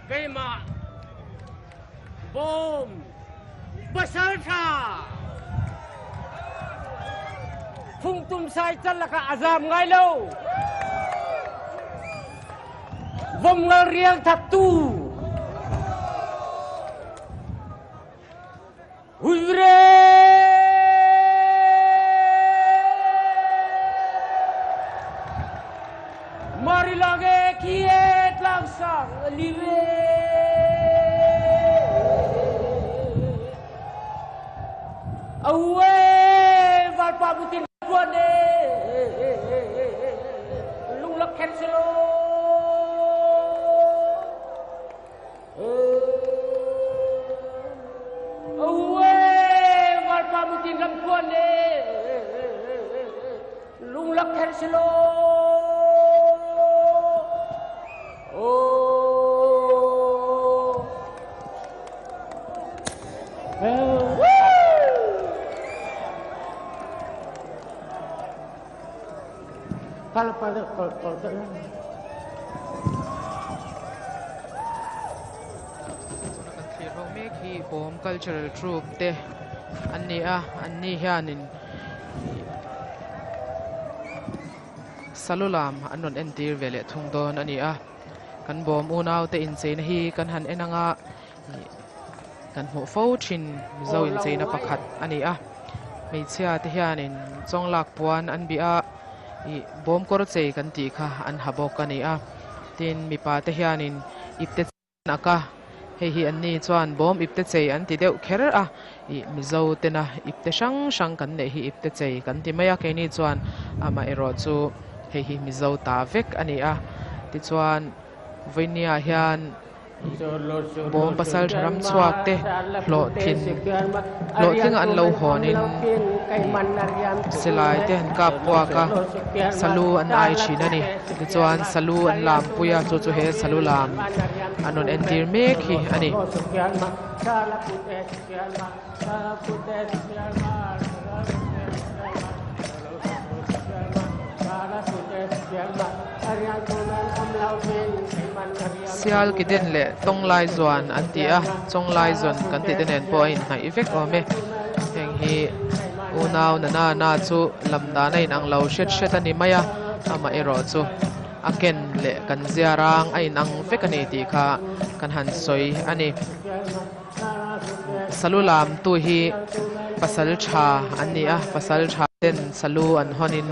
Kema bom basal tha phung tum sai chal laka azam ngai lo vom ngal riang thatu huire mari lage kiet langsang live awe var pabutin kuane lung lak cancelo awe var pabutin lam kuane lung lak cancelo kalau pada kalau hi bom cultural troupe te anni hianin salulam anon entir vele thungdon ani a kan bom unau te in cheina hi kan han enanga kan hmu fo thin zo in cheina pakhat ani a meichhia te hianin chonglak puan an bia i bom kor chei kan ti kha an habok ani a tin mipa te hianin ipte naka hi anni chuan bom ipte chei an ti deuh kher a i mizo tena ipte sang kan nei hi ipte chei kan ti maya ke ni chuan ama ero chu hi mizo ta vek ani a ti chuan voinia hian bom pasal tharam chuak te lo thin an lo honin selai te han kap puwa ka salu an ai thin ani ti chuan salu an lam puya chu he salu lam anon entir mek hi ani sial kiden le tonglai zuan antia chonglai zon kan ti tenen po in hai effect ome heng hi unau na chu lamda nei nang lo shet ani maya ama ero chu aken le kan ziarang ai nang fekani ti kha kan han soi ani salulam tu hi pasal tha ania pasal tha ten salu an honin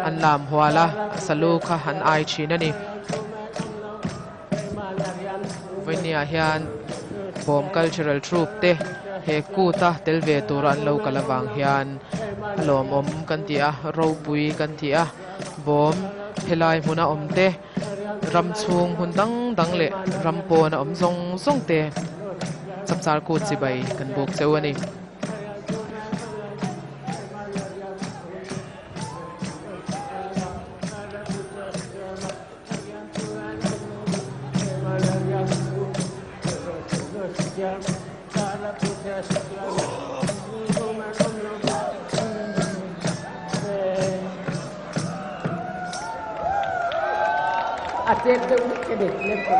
an lam hwala salu kha han ai thin ani voinia hian bom cultural troupe te he kuta telve turan lo kalawang hian alom om kan ti a ro pui kan ti a bom helai huna om te ram chung hun dang le ram po na om zong te chapchar ku chi bai kan buk cheu ani Até deu que ver,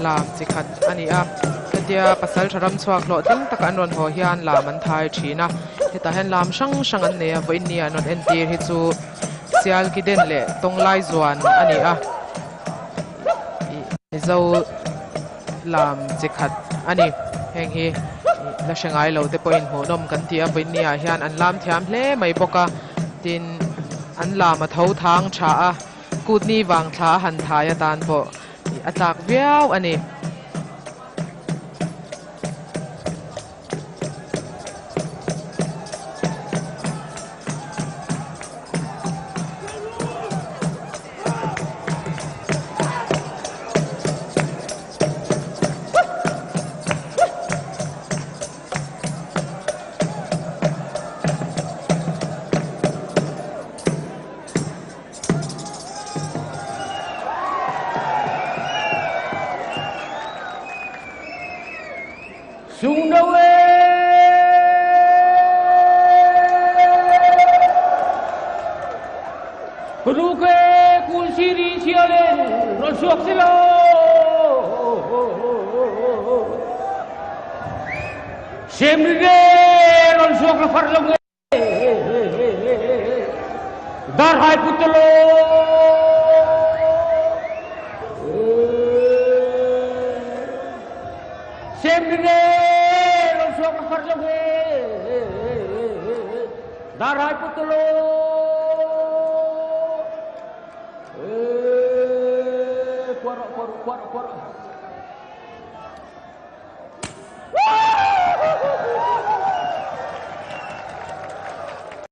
ลามจิขัดอันนี้เดียปัสสาวะรำสวากโลดิ้งตะกันนวลหัวเฮียนลามันทายชีนะที่ตาเห็นลามช่างอันเนี่ยวันนี้นวลเอ็นตีฮิจูเสียลกิเดนเล่ตรงไล่จวนอันนี้เจ้าลามจิขัดอันนี้แห่งฮีแล้วเชียงไอ้เราแต่พออินหัวนมกันที่วันนี้เฮียนอันลามเทียมเล่ไม่บอกกะดินอันลามาเท้าทางช้ากูดนี่วางช้าหันทายตานพออาจากเวียวอันนี้Sundawe Ruke kunsiri sialen Rosok silo Semre lon suak la farlong dar hai putlo semne lon suak la farlong dar hai putlo kuaro